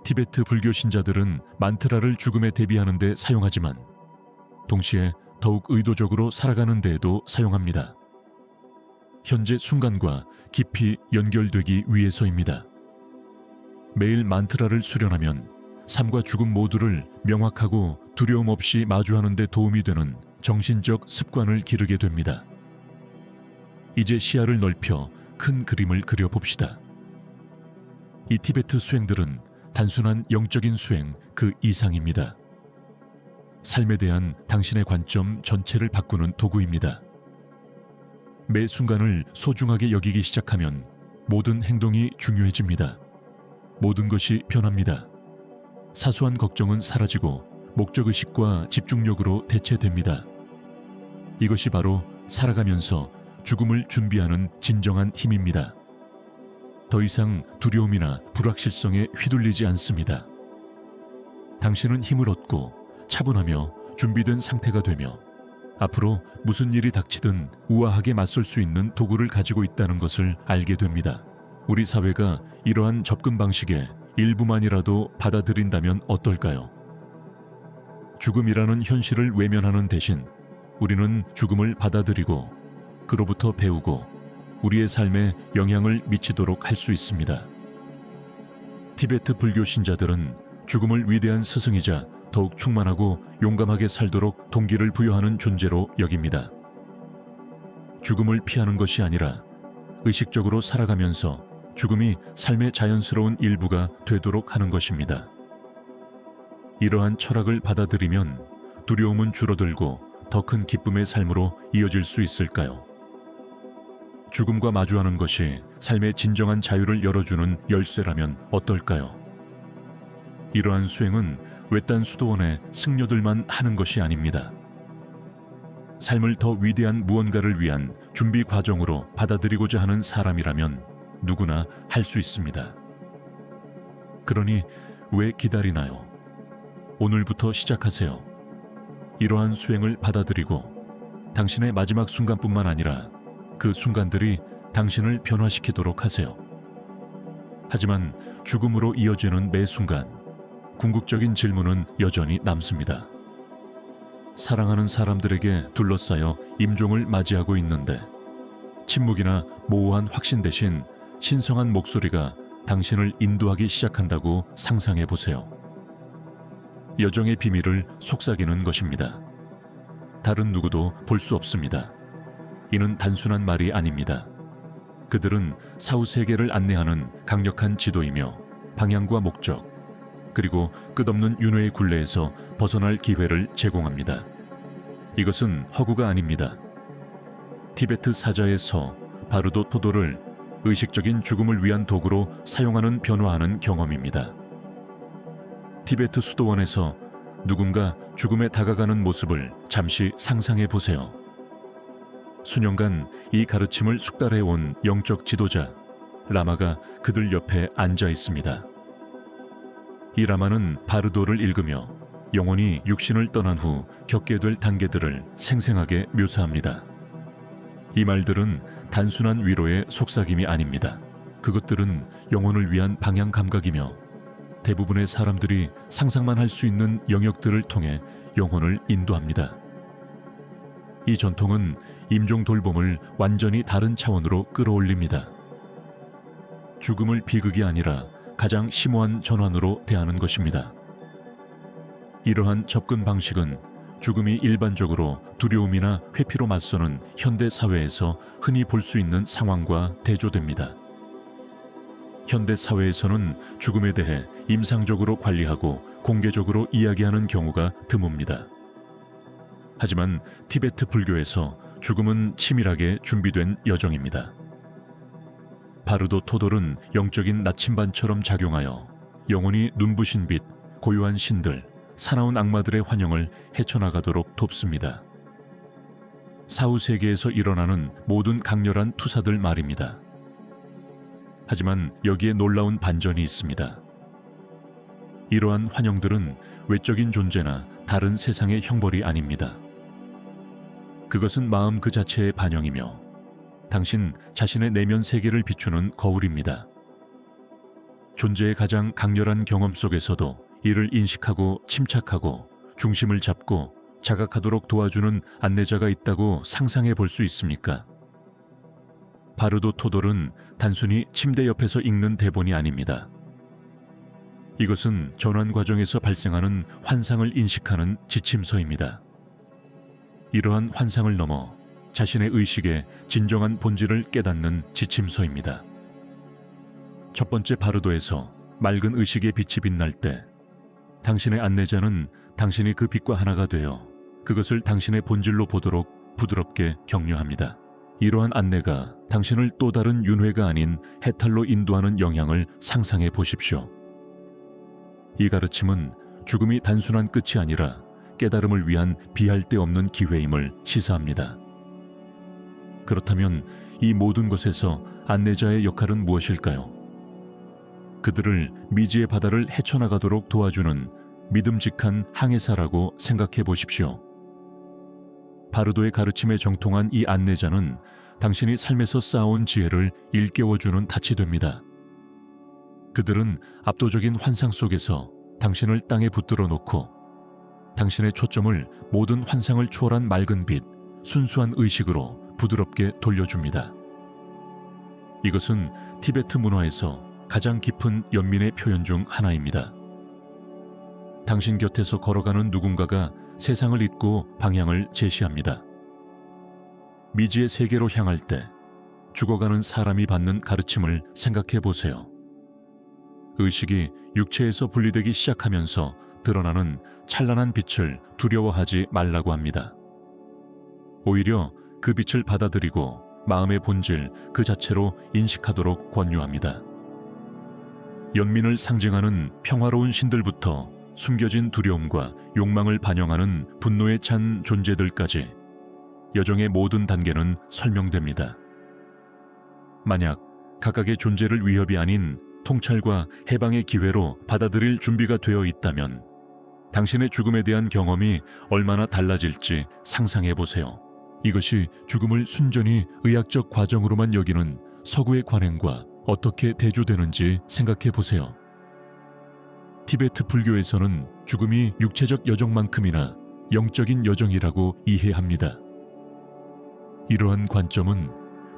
티베트 불교 신자들은 만트라를 죽음에 대비하는 데 사용하지만 동시에 더욱 의도적으로 살아가는 데에도 사용합니다. 현재 순간과 깊이 연결되기 위해서입니다. 매일 만트라를 수련하면 삶과 죽음 모두를 명확하고 두려움 없이 마주하는 데 도움이 되는 정신적 습관을 기르게 됩니다. 이제 시야를 넓혀 큰 그림을 그려봅시다. 이 티베트 수행들은 단순한 영적인 수행 그 이상입니다. 삶에 대한 당신의 관점 전체를 바꾸는 도구입니다. 매 순간을 소중하게 여기기 시작하면 모든 행동이 중요해집니다. 모든 것이 변합니다. 사소한 걱정은 사라지고 목적의식과 집중력으로 대체됩니다. 이것이 바로 살아가면서 죽음을 준비하는 진정한 힘입니다. 더 이상 두려움이나 불확실성에 휘둘리지 않습니다. 당신은 힘을 얻고 차분하며 준비된 상태가 되며 앞으로 무슨 일이 닥치든 우아하게 맞설 수 있는 도구를 가지고 있다는 것을 알게 됩니다. 우리 사회가 이러한 접근 방식의 일부만이라도 받아들인다면 어떨까요? 죽음이라는 현실을 외면하는 대신 우리는 죽음을 받아들이고 그로부터 배우고 우리의 삶에 영향을 미치도록 할 수 있습니다. 티베트 불교 신자들은 죽음을 위대한 스승이자 더욱 충만하고 용감하게 살도록 동기를 부여하는 존재로 여깁니다. 죽음을 피하는 것이 아니라 의식적으로 살아가면서 죽음이 삶의 자연스러운 일부가 되도록 하는 것입니다. 이러한 철학을 받아들이면 두려움은 줄어들고 더 큰 기쁨의 삶으로 이어질 수 있을까요? 죽음과 마주하는 것이 삶의 진정한 자유를 열어주는 열쇠라면 어떨까요? 이러한 수행은 외딴 수도원의 승려들만 하는 것이 아닙니다. 삶을 더 위대한 무언가를 위한 준비 과정으로 받아들이고자 하는 사람이라면 누구나 할 수 있습니다. 그러니 왜 기다리나요? 오늘부터 시작하세요. 이러한 수행을 받아들이고 당신의 마지막 순간뿐만 아니라 그 순간들이 당신을 변화시키도록 하세요. 하지만 죽음으로 이어지는 매 순간 궁극적인 질문은 여전히 남습니다. 사랑하는 사람들에게 둘러싸여 임종을 맞이하고 있는데 침묵이나 모호한 확신 대신 신성한 목소리가 당신을 인도하기 시작한다고 상상해 보세요. 여정의 비밀을 속삭이는 것입니다. 다른 누구도 볼 수 없습니다. 이는 단순한 말이 아닙니다. 그들은 사후 세계를 안내하는 강력한 지도이며 방향과 목적, 그리고 끝없는 윤회의 굴레에서 벗어날 기회를 제공합니다. 이것은 허구가 아닙니다. 티베트 사자의 서, 바르도 토도를 의식적인 죽음을 위한 도구로 사용하는 변화하는 경험입니다. 티베트 수도원에서 누군가 죽음에 다가가는 모습을 잠시 상상해 보세요. 수년간 이 가르침을 숙달해 온 영적 지도자 라마가 그들 옆에 앉아 있습니다. 이 라마는 바르도를 읽으며 영혼이 육신을 떠난 후 겪게 될 단계들을 생생하게 묘사합니다. 이 말들은 단순한 위로의 속삭임이 아닙니다. 그것들은 영혼을 위한 방향 감각이며 대부분의 사람들이 상상만 할 수 있는 영역들을 통해 영혼을 인도합니다. 이 전통은 임종 돌봄을 완전히 다른 차원으로 끌어올립니다. 죽음을 비극이 아니라 가장 심오한 전환으로 대하는 것입니다. 이러한 접근 방식은 죽음이 일반적으로 두려움이나 회피로 맞서는 현대 사회에서 흔히 볼 수 있는 상황과 대조됩니다. 현대 사회에서는 죽음에 대해 임상적으로 관리하고 공개적으로 이야기하는 경우가 드뭅니다. 하지만 티베트 불교에서 죽음은 치밀하게 준비된 여정입니다. 바르도 토돌은 영적인 나침반처럼 작용하여 영혼이 눈부신 빛, 고요한 신들, 사나운 악마들의 환영을 헤쳐나가도록 돕습니다. 사후 세계에서 일어나는 모든 강렬한 투사들 말입니다. 하지만 여기에 놀라운 반전이 있습니다. 이러한 환영들은 외적인 존재나 다른 세상의 형벌이 아닙니다. 그것은 마음 그 자체의 반영이며 당신 자신의 내면 세계를 비추는 거울입니다. 존재의 가장 강렬한 경험 속에서도 이를 인식하고 침착하고 중심을 잡고 자각하도록 도와주는 안내자가 있다고 상상해 볼 수 있습니까? 바르도 토돌은 단순히 침대 옆에서 읽는 대본이 아닙니다. 이것은 전환 과정에서 발생하는 환상을 인식하는 지침서입니다. 이러한 환상을 넘어 자신의 의식의 진정한 본질을 깨닫는 지침서입니다. 첫 번째 바르도에서 맑은 의식의 빛이 빛날 때 당신의 안내자는 당신이 그 빛과 하나가 되어 그것을 당신의 본질로 보도록 부드럽게 격려합니다. 이러한 안내가 당신을 또 다른 윤회가 아닌 해탈로 인도하는 영향을 상상해 보십시오. 이 가르침은 죽음이 단순한 끝이 아니라 깨달음을 위한 비할 데 없는 기회임을 시사합니다. 그렇다면 이 모든 것에서 안내자의 역할은 무엇일까요? 그들을 미지의 바다를 헤쳐나가도록 도와주는 믿음직한 항해사라고 생각해 보십시오. 바르도의 가르침에 정통한 이 안내자는 당신이 삶에서 쌓아온 지혜를 일깨워주는 닻이 됩니다. 그들은 압도적인 환상 속에서 당신을 땅에 붙들어 놓고 당신의 초점을 모든 환상을 초월한 맑은 빛, 순수한 의식으로 부드럽게 돌려줍니다. 이것은 티베트 문화에서 가장 깊은 연민의 표현 중 하나입니다. 당신 곁에서 걸어가는 누군가가 세상을 잊고 방향을 제시합니다. 미지의 세계로 향할 때 죽어가는 사람이 받는 가르침을 생각해 보세요. 의식이 육체에서 분리되기 시작하면서 드러나는 찬란한 빛을 두려워하지 말라고 합니다. 오히려 그 빛을 받아들이고 마음의 본질 그 자체로 인식하도록 권유합니다. 연민을 상징하는 평화로운 신들부터 숨겨진 두려움과 욕망을 반영하는 분노에 찬 존재들까지 여정의 모든 단계는 설명됩니다. 만약 각각의 존재를 위협이 아닌 통찰과 해방의 기회로 받아들일 준비가 되어 있다면 당신의 죽음에 대한 경험이 얼마나 달라질지 상상해 보세요. 이것이 죽음을 순전히 의학적 과정으로만 여기는 서구의 관행과 어떻게 대조되는지 생각해 보세요. 티베트 불교에서는 죽음이 육체적 여정만큼이나 영적인 여정이라고 이해합니다. 이러한 관점은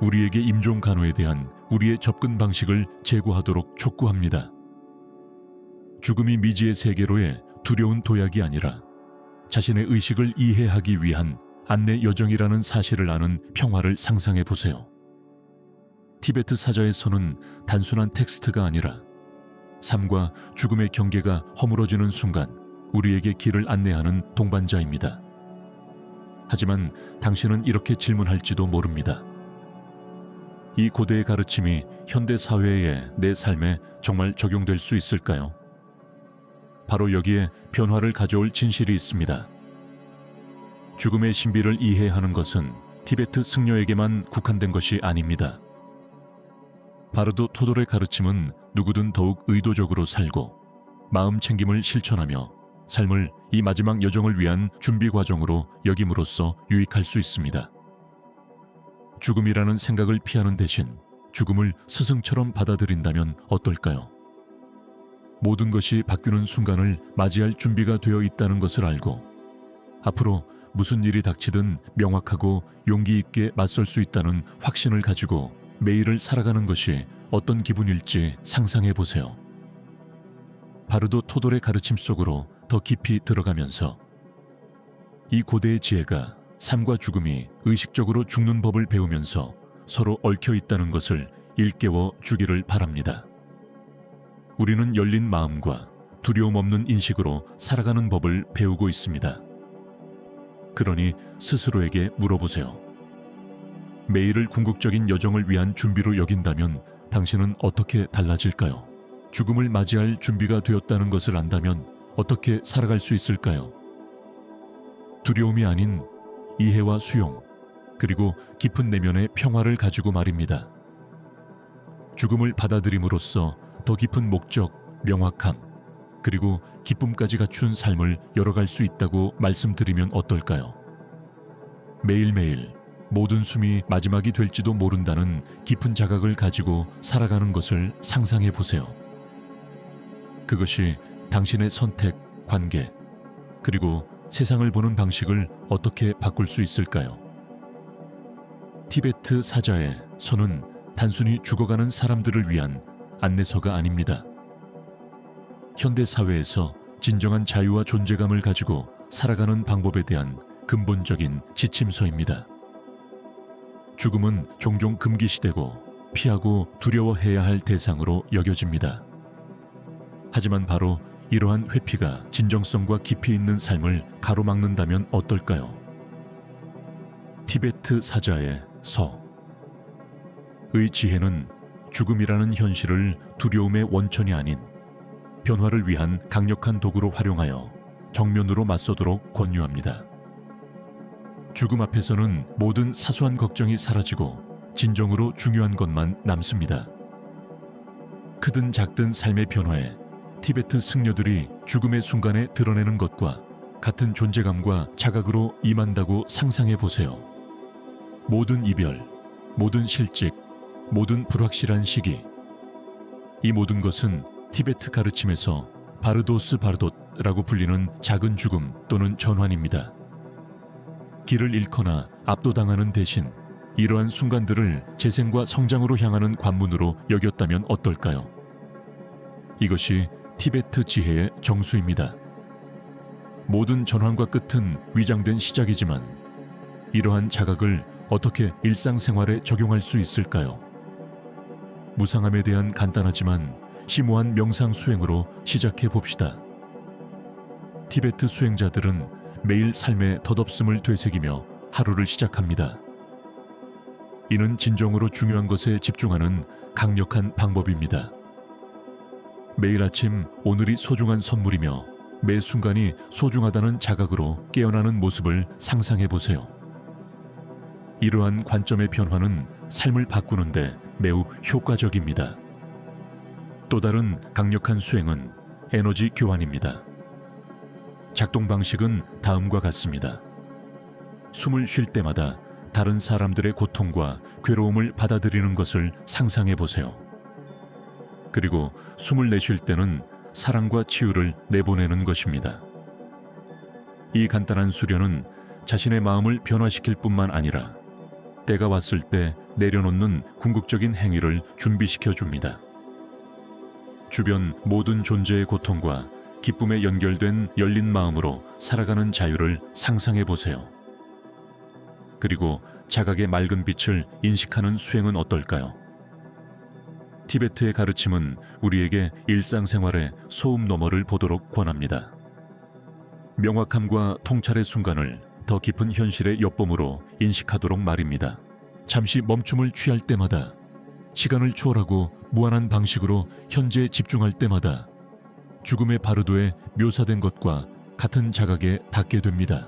우리에게 임종 간호에 대한 우리의 접근 방식을 제고하도록 촉구합니다. 죽음이 미지의 세계로의 두려운 도약이 아니라 자신의 의식을 이해하기 위한 안내 여정이라는 사실을 아는 평화를 상상해 보세요. 티베트 사자에서는 단순한 텍스트가 아니라 삶과 죽음의 경계가 허물어지는 순간 우리에게 길을 안내하는 동반자입니다. 하지만 당신은 이렇게 질문할지도 모릅니다. 이 고대의 가르침이 현대 사회에 내 삶에 정말 적용될 수 있을까요? 바로 여기에 변화를 가져올 진실이 있습니다. 죽음의 신비를 이해하는 것은 티베트 승려에게만 국한된 것이 아닙니다. 바르도 토돌의 가르침은 누구든 더욱 의도적으로 살고 마음 챙김을 실천하며 삶을 이 마지막 여정을 위한 준비 과정으로 여김으로써 유익할 수 있습니다. 죽음이라는 생각을 피하는 대신 죽음을 스승처럼 받아들인다면 어떨까요? 모든 것이 바뀌는 순간을 맞이할 준비가 되어 있다는 것을 알고 앞으로 무슨 일이 닥치든 명확하고 용기 있게 맞설 수 있다는 확신을 가지고 매일을 살아가는 것이 어떤 기분일지 상상해 보세요. 바르도 토돌의 가르침 속으로 더 깊이 들어가면서 이 고대의 지혜가 삶과 죽음이 의식적으로 죽는 법을 배우면서 서로 얽혀 있다는 것을 일깨워 주기를 바랍니다. 우리는 열린 마음과 두려움 없는 인식으로 살아가는 법을 배우고 있습니다. 그러니 스스로에게 물어보세요. 매일을 궁극적인 여정을 위한 준비로 여긴다면 당신은 어떻게 달라질까요? 죽음을 맞이할 준비가 되었다는 것을 안다면 어떻게 살아갈 수 있을까요? 두려움이 아닌 이해와 수용, 그리고 깊은 내면의 평화를 가지고 말입니다. 죽음을 받아들임으로써 더 깊은 목적, 명확함, 그리고 기쁨까지 갖춘 삶을 열어갈 수 있다고 말씀드리면 어떨까요? 매일매일 모든 숨이 마지막이 될지도 모른다는 깊은 자각을 가지고 살아가는 것을 상상해 보세요. 그것이 당신의 선택, 관계, 그리고 세상을 보는 방식을 어떻게 바꿀 수 있을까요? 티베트 사자의 서는 단순히 죽어가는 사람들을 위한 안내서가 아닙니다. 현대 사회에서 진정한 자유와 존재감을 가지고 살아가는 방법에 대한 근본적인 지침서입니다. 죽음은 종종 금기시되고 피하고 두려워해야 할 대상으로 여겨집니다. 하지만 바로 이러한 회피가 진정성과 깊이 있는 삶을 가로막는다면 어떨까요? 티베트 사자의 서. 의 지혜는 죽음이라는 현실을 두려움의 원천이 아닌 변화를 위한 강력한 도구로 활용하여 정면으로 맞서도록 권유합니다. 죽음 앞에서는 모든 사소한 걱정이 사라지고 진정으로 중요한 것만 남습니다. 크든 작든 삶의 변화에 티베트 승려들이 죽음의 순간에 드러내는 것과 같은 존재감과 자각으로 임한다고 상상해 보세요. 모든 이별, 모든 실직, 모든 불확실한 시기, 이 모든 것은 티베트 가르침에서 바르도스 바르돗라고 불리는 작은 죽음 또는 전환입니다. 길을 잃거나 압도당하는 대신 이러한 순간들을 재생과 성장으로 향하는 관문으로 여겼다면 어떨까요? 이것이 티베트 지혜의 정수입니다. 모든 전환과 끝은 위장된 시작이지만 이러한 자각을 어떻게 일상생활에 적용할 수 있을까요? 무상함에 대한 간단하지만 심오한 명상 수행으로 시작해 봅시다. 티베트 수행자들은 매일 삶의 덧없음을 되새기며 하루를 시작합니다. 이는 진정으로 중요한 것에 집중하는 강력한 방법입니다. 매일 아침 오늘이 소중한 선물이며 매 순간이 소중하다는 자각으로 깨어나는 모습을 상상해 보세요. 이러한 관점의 변화는 삶을 바꾸는데 매우 효과적입니다. 또 다른 강력한 수행은 에너지 교환입니다. 작동 방식은 다음과 같습니다. 숨을 쉴 때마다 다른 사람들의 고통과 괴로움을 받아들이는 것을 상상해 보세요. 그리고 숨을 내쉴 때는 사랑과 치유를 내보내는 것입니다. 이 간단한 수련은 자신의 마음을 변화시킬 뿐만 아니라 때가 왔을 때 내려놓는 궁극적인 행위를 준비시켜 줍니다. 주변 모든 존재의 고통과 기쁨에 연결된 열린 마음으로 살아가는 자유를 상상해 보세요. 그리고 자각의 맑은 빛을 인식하는 수행은 어떨까요? 티베트의 가르침은 우리에게 일상생활의 소음 너머를 보도록 권합니다. 명확함과 통찰의 순간을 더 깊은 현실의 엿봄으로 인식하도록 말입니다. 잠시 멈춤을 취할 때마다, 시간을 초월하고 무한한 방식으로 현재에 집중할 때마다 죽음의 바르도에 묘사된 것과 같은 자각에 닿게 됩니다.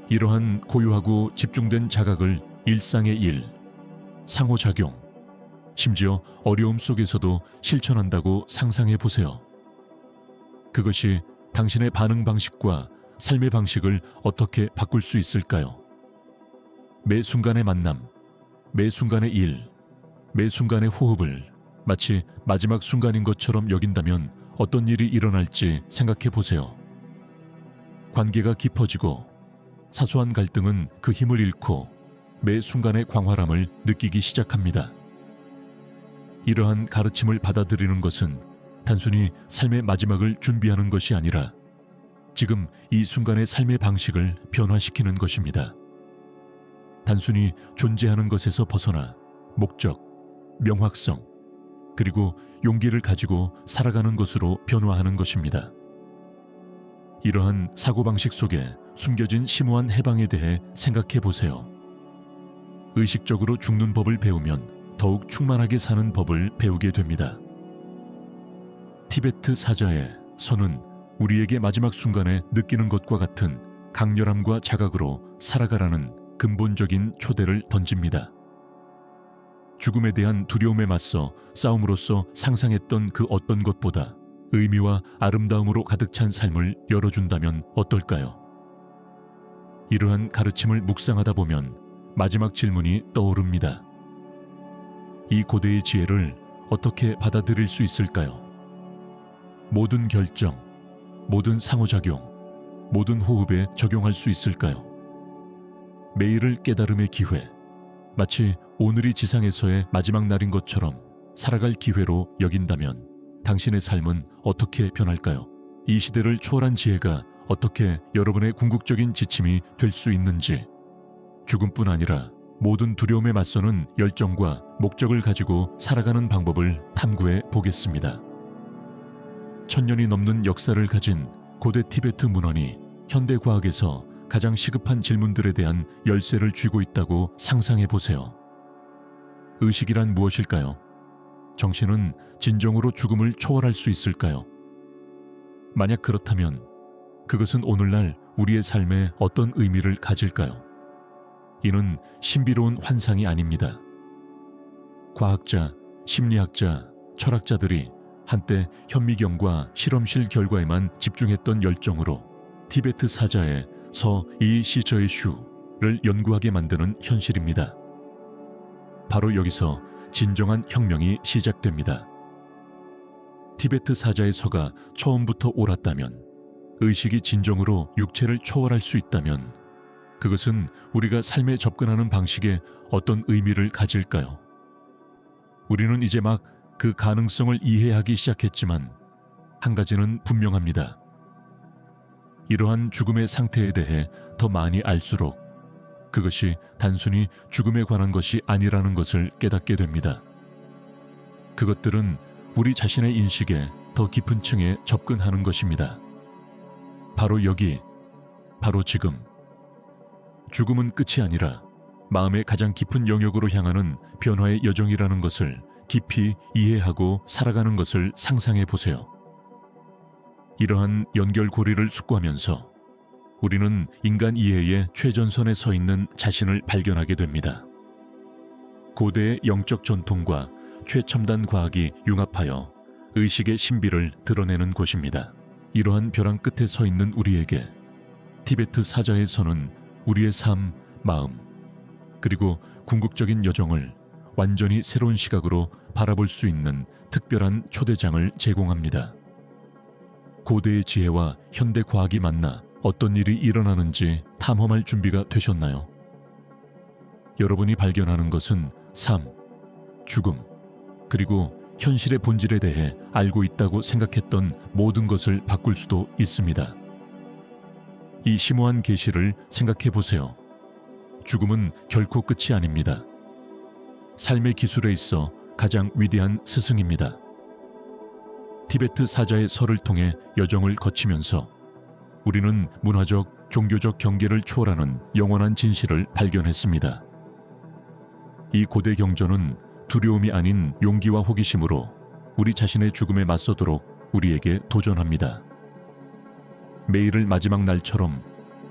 이러한 고요하고 집중된 자각을 일상의 일, 상호작용, 심지어 어려움 속에서도 실천한다고 상상해 보세요. 그것이 당신의 반응 방식과 삶의 방식을 어떻게 바꿀 수 있을까요? 매 순간의 만남, 매 순간의 일, 매 순간의 호흡을 마치 마지막 순간인 것처럼 여긴다면 어떤 일이 일어날지 생각해 보세요. 관계가 깊어지고 사소한 갈등은 그 힘을 잃고 매 순간의 광활함을 느끼기 시작합니다. 이러한 가르침을 받아들이는 것은 단순히 삶의 마지막을 준비하는 것이 아니라 지금 이 순간의 삶의 방식을 변화시키는 것입니다. 단순히 존재하는 것에서 벗어나 목적, 명확성, 그리고 용기를 가지고 살아가는 것으로 변화하는 것입니다. 이러한 사고방식 속에 숨겨진 심오한 해방에 대해 생각해 보세요. 의식적으로 죽는 법을 배우면 더욱 충만하게 사는 법을 배우게 됩니다. 티베트 사자의 선은 우리에게 마지막 순간에 느끼는 것과 같은 강렬함과 자각으로 살아가라는 근본적인 초대를 던집니다. 죽음에 대한 두려움에 맞서 싸움으로써 상상했던 그 어떤 것보다 의미와 아름다움으로 가득 찬 삶을 열어준다면 어떨까요? 이러한 가르침을 묵상하다 보면 마지막 질문이 떠오릅니다. 이 고대의 지혜를 어떻게 받아들일 수 있을까요? 모든 결정, 모든 상호작용, 모든 호흡에 적용할 수 있을까요? 매일을 깨달음의 기회, 마치 오늘이 지상에서의 마지막 날인 것처럼 살아갈 기회로 여긴다면 당신의 삶은 어떻게 변할까요? 이 시대를 초월한 지혜가 어떻게 여러분의 궁극적인 지침이 될 수 있는지, 죽음뿐 아니라 모든 두려움에 맞서는 열정과 목적을 가지고 살아가는 방법을 탐구해 보겠습니다. 1000년이 넘는 역사를 가진 고대 티베트 문헌이 현대 과학에서 가장 시급한 질문들에 대한 열쇠를 쥐고 있다고 상상해 보세요. 의식이란 무엇일까요? 정신은 진정으로 죽음을 초월할 수 있을까요? 만약 그렇다면 그것은 오늘날 우리의 삶에 어떤 의미를 가질까요? 이는 신비로운 환상이 아닙니다. 과학자, 심리학자, 철학자들이 한때 현미경과 실험실 결과에만 집중했던 열정으로 티베트 사자의 서 이시저의 슈를 연구하게 만드는 현실입니다. 바로 여기서 진정한 혁명이 시작됩니다. 티베트 사자의 서가 처음부터 옳았다면, 의식이 진정으로 육체를 초월할 수 있다면 그것은 우리가 삶에 접근하는 방식에 어떤 의미를 가질까요? 우리는 이제 막 그 가능성을 이해하기 시작했지만 한 가지는 분명합니다. 이러한 죽음의 상태에 대해 더 많이 알수록 그것이 단순히 죽음에 관한 것이 아니라는 것을 깨닫게 됩니다. 그것들은 우리 자신의 인식에 더 깊은 층에 접근하는 것입니다. 바로 여기, 바로 지금. 죽음은 끝이 아니라 마음의 가장 깊은 영역으로 향하는 변화의 여정이라는 것을 깊이 이해하고 살아가는 것을 상상해 보세요. 이러한 연결고리를 숙고하면서 우리는 인간 이해의 최전선에 서 있는 자신을 발견하게 됩니다. 고대의 영적 전통과 최첨단 과학이 융합하여 의식의 신비를 드러내는 곳입니다. 이러한 벼랑 끝에 서 있는 우리에게 티베트 사자의 서는 우리의 삶, 마음, 그리고 궁극적인 여정을 완전히 새로운 시각으로 바라볼 수 있는 특별한 초대장을 제공합니다. 고대의 지혜와 현대 과학이 만나 어떤 일이 일어나는지 탐험할 준비가 되셨나요? 여러분이 발견하는 것은 삶, 죽음, 그리고 현실의 본질에 대해 알고 있다고 생각했던 모든 것을 바꿀 수도 있습니다. 이 심오한 계시를 생각해 보세요. 죽음은 결코 끝이 아닙니다. 삶의 기술에 있어 가장 위대한 스승입니다. 티베트 사자의 서를 통해 여정을 거치면서 우리는 문화적, 종교적 경계를 초월하는 영원한 진실을 발견했습니다. 이 고대 경전은 두려움이 아닌 용기와 호기심으로 우리 자신의 죽음에 맞서도록 우리에게 도전합니다. 매일을 마지막 날처럼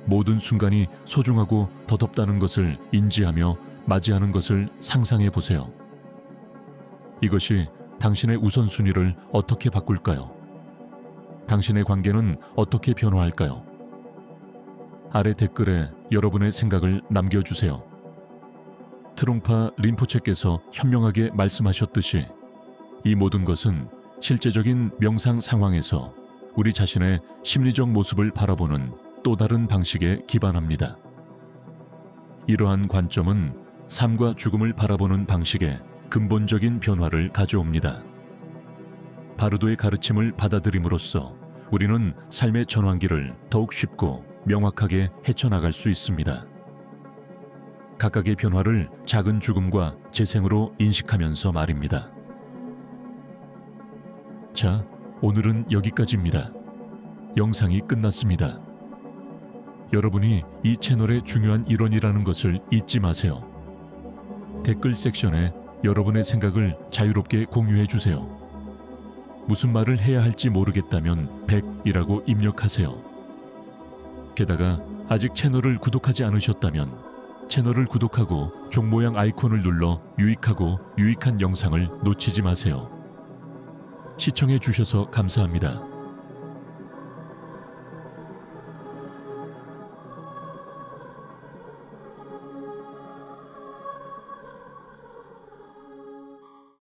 모든 순간이 소중하고 더덥다는 것을 인지하며 맞이하는 것을 상상해 보세요. 이것이 당신의 우선순위를 어떻게 바꿀까요? 당신의 관계는 어떻게 변화할까요? 아래 댓글에 여러분의 생각을 남겨주세요. 트롱파 린포체께서 현명하게 말씀하셨듯이 이 모든 것은 실제적인 명상 상황에서 우리 자신의 심리적 모습을 바라보는 또 다른 방식에 기반합니다. 이러한 관점은 삶과 죽음을 바라보는 방식에 근본적인 변화를 가져옵니다. 바르도의 가르침을 받아들임으로써 우리는 삶의 전환기를 더욱 쉽고 명확하게 헤쳐나갈 수 있습니다. 각각의 변화를 작은 죽음과 재생으로 인식하면서 말입니다. 자, 오늘은 여기까지입니다. 영상이 끝났습니다. 여러분이 이 채널의 중요한 일원이라는 것을 잊지 마세요. 댓글 섹션에 여러분의 생각을 자유롭게 공유해 주세요. 무슨 말을 해야 할지 모르겠다면 100이라고 입력하세요. 게다가 아직 채널을 구독하지 않으셨다면 채널을 구독하고 종 모양 아이콘을 눌러 유익하고 유익한 영상을 놓치지 마세요. 시청해 주셔서 감사합니다.